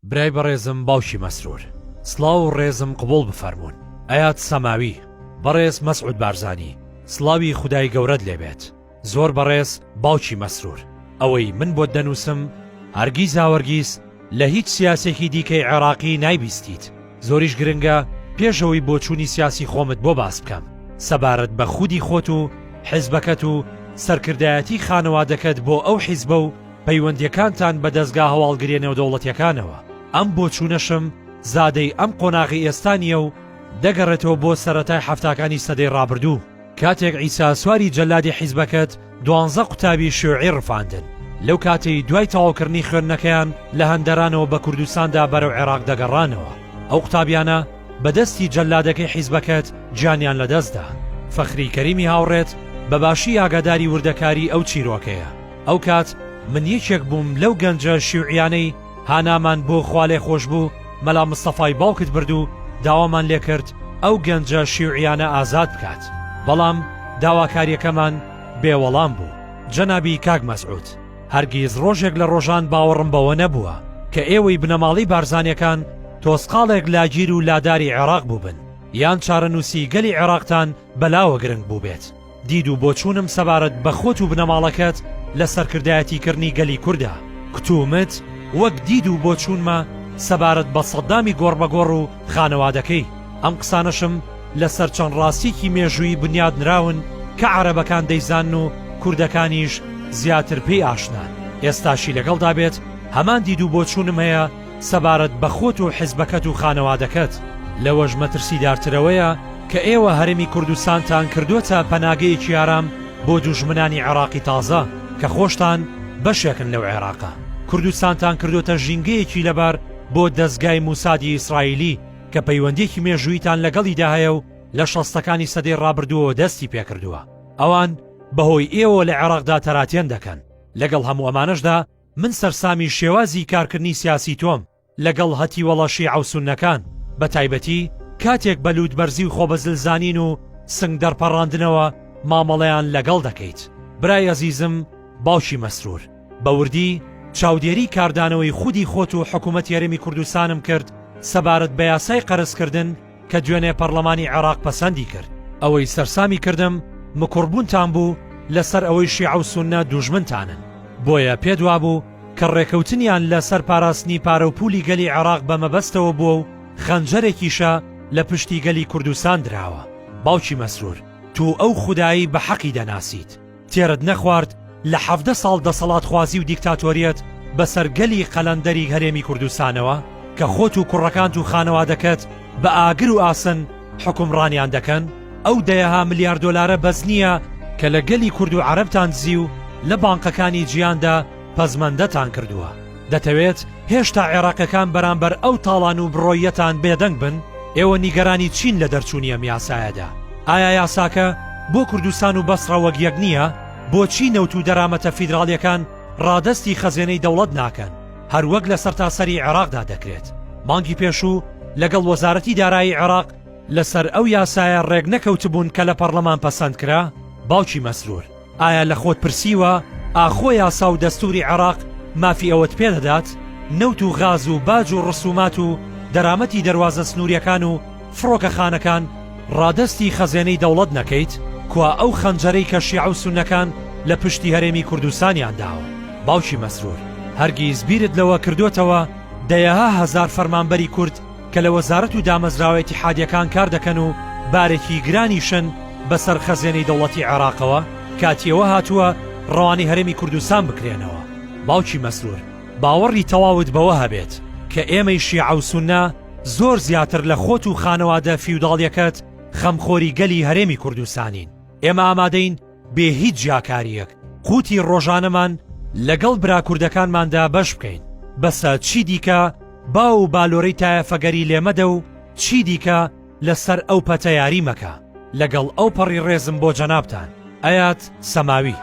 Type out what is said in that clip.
برای بەڕێزم باوکی مەسرور، سڵاو و ڕێزم قبول بفەرمونون. ئەیات سەماوی بەڕێز مەسعود بارزانی، سڵاوی خودای گەورەت لێبێت. زۆر بەڕێز باوکی مەسرور، ئەوەی من بۆت دەنووسم هەرگیز هاوەرگیز لە هیچ سیاسێکی دیکەی عێراقی نایبیستیت. زۆریش گرنگە پێشەوەی بۆچوونی سیاسی خۆمت بۆ باس بکەم سەبارەت بە خودی خۆت و حیزبەکەت و سەرکردایەتی خانەوادەکەت بۆ ئەو حیزبە و پەیوەندیەکانتان بە دەستگا هەواڵگرێ نێودەوڵەتیەکانەوە. ئەم بۆچوونەشم زادەی ئەم قۆناغی ئێستانیە و دەگەڕێتەوە بۆ سەرەتای هەفتاکانی سەدەی ڕابردوو، کاتێک عیسا سواری جەلادی حیزبەکەت 12 قوتابی شیوعی ڕفاندن. لەو کاتەی دوای تەواوکردنی خوێندنەکەیان لە هەندەرانەوە بە کوردستاندا بەرەو عێراق دەگەڕانەوە. ئەو قوتابیانە بەدەستی جەلادەکەی حیزبەکەت گیانیان لەدەستدا. فەخری کەریمی هاوڕێت بەباشی ئاگاداری وردەکاری ئەو چیرۆکەیە. ئەو کات من یەکێک بووم لەو گەنجە شیوعیانەی هانامان بۆ خوالێ خۆش بوو مەلا مستەفای باوکت برد و داوامان لێ کرد ئەو گەنجە شیوعیانە ئازاد بکات، بەڵام داواکاریەکەمان بێوەڵام بوو. جەنابی کاک مەسعود، هەرگیز ڕۆژێک لە ڕۆژان باوەڕم بەوە نەبووە کە ئێوەی بنەماڵی بارزانیەکان تۆسقاڵێک لاگیر و لاداری عێراق بووبن یان چارەنووسی گەلی عێراقتان بەلاوە گرنگ بوو بێت. دید و بۆچوونم سەبارەت بە خۆت و بنەماڵەکەت لە سەرکردایەتیکردنی گەلی کووردا کتومت وەک دید و بۆچوونمە سەبارەت بە سەدامی گۆڕبەگۆڕ و خانەوادەکەی. ئەم قسانەشم لەسەر چەند ڕاستیکی مێژووی بنیاد نراون کە عەرەبەکان دەیزان و کوردەکانیش زیاتر پێی ئاشنان. ئێستاشی لەگەڵدا بێت هەمان دید و بۆچوونم هەیە سەبارەت بە خۆت و حیزبەکەت و خانەوادەکەت. لەوەش مەترسیدارترەوەیە کە ئێوە هەرێمی کوردستانتان کردووەتە پەناگەیەکی ئارام بۆ دوژمنانی عێراقی تازە کە خۆشتان بەشێکن لەو عێراقە. کوردستانتان کردوتە ژینگەیەکی لەبار بۆ دەستگای موسادی ئیسرائیلی کە پەیوەندێکی مێژوویتان لەگەڵیدا هەیە و لە شەستەکانی سەدەی ڕابردووەوە دەستی پێکردووە. ئەوان بەهۆی ئێوە لە عێراقدا تەراتێن دەکەن. لەگەڵ هەموو ئەمانەشدا من سەرسامی شێوازی کارکردنی سیاسی تۆم لەگەڵ هەتیوەڵە شیعە و سوننەکان، بە تایبەتی کاتێک بەلوود بەرزی و خۆبەزلزانین و سنگ دەرپەڕاندنەوە مامەڵەیان لەگەڵ دەکەیت. برای عەزیزم باوکی مەسرور، بەوردی چاودێری کاردانەوەی خودی خۆت و حکوومەت یارێمی کوردستانم کرد سەبارەت بە یاسای قەرزکردن کە دوێنێ پەرلەمانی عێراق پەسەندی کرد. ئەوەی سەرسامی کردم مکوڕبوونتان بوو لەسەر ئەوەی شیعە و سوننە دوژمنتانن، بۆیە پێدوا بوو کە ڕێکەوتنیان لەسەر پاراستنی پارە و پولی گەلی عێراق بە مەبەستەوە بووە و خەنجەرێکیشە لە پشتی گەلی کوردستان دراوە. باوکی مەسرور، تو ئەو خودایی بە حەقی دەناسیت. تێرت نەخوارد لە 17 ساڵ دەسەڵات خوازی و دیکتاتۆریەت بەسەر گەلی قەلەندەری هەرێمی کوردستانەوە کە خۆت و کوڕەکانت و خانەوادەکەت بە ئاگر و ئاسن حکومڕانیان دەکەن. ئەو دەیەها ملیار دۆلارە بەس نییە کە لە گەلی کورد و عەرەبتان دزی و لە بانقەکانی جیاندا پەزمەندەتان کردووە. دەتەوێت هێشتا عێراقیەکان بەرامبەر ئەو تاڵان و بڕۆیەتان بێدەنگ بن؟ ئێوە نیگەرانی چین لە دەرچوونی ئەم یاسایەدا؟ ئایا یاساکە بۆ کوردستان و بەسڕە وەک یەک نییە؟ بۆچی نەوت و دەرامەتە فیدراڵیەکان ڕادەستی خەزێنەی دەوڵەت ناکەن هەروەک لە سەرتاسەری عێراقدا دەکرێت؟ مانگی پێشوو لەگەڵ وەزارەتی دارایی عێراق لەسەر ئەو یاسایە ڕێک نەکەوتبوون کە لە پەرلەمان پەسەند کرا؟ باوکی مەسرور، ئایا لە خۆت پرسیوە ئاخۆ یاسا و دەستوری عێراق مافی ئەوەت پێدەدات نەوت و غاز و باج و ڕسومات و دەرامەتی دەواازە سنووریەکان و فڕۆکەخانەکان ڕادەستی خەزێنەی دەوڵەت نەکەیت کوا ئەو خەنجەرەی کە شیعە و سوننەکان لە پشتی هەرێمی کوردستانیان داوە؟ باوکی مەسرور، هەرگیز بیرت لەوە کردوتەوە دەیەها هەزار فەرمانبەری کورد کە لە وەزارەت و دامەزراوە ئیتیحادیەکان کار دەکەن و بارێکی گرانیشن بەسەر خەزێنەی دەوڵەتی عێراقەوە کاتیەوە هاتووە ڕەوانی هەرێمی کوردستان بکرێنەوە؟ باوکی مەسرور، باوەڕی تەواوت بەوە هەبێت کە ئێمەی شیعە و سوننە زۆر زیاتر لە خۆت و خانەوادە فیوداڵیەکەت خەمخۆری گەلی هەرێمی کوردستانین. ئێمە ئامادەین بێ هیچ جیاکاریەک قوتی ڕۆژانەمان لەگەڵ برا کوردەکانماندا بەش بکەین. بەسە چی دیکە با و بالۆرەی تایەفەگەری لێمەدە و چی دیکە لەسەر ئەو پەتە یاری مەکە لەگەڵ ئەو پەڕی ڕێزم بۆ جەنابتان. ئەیات سەماوی.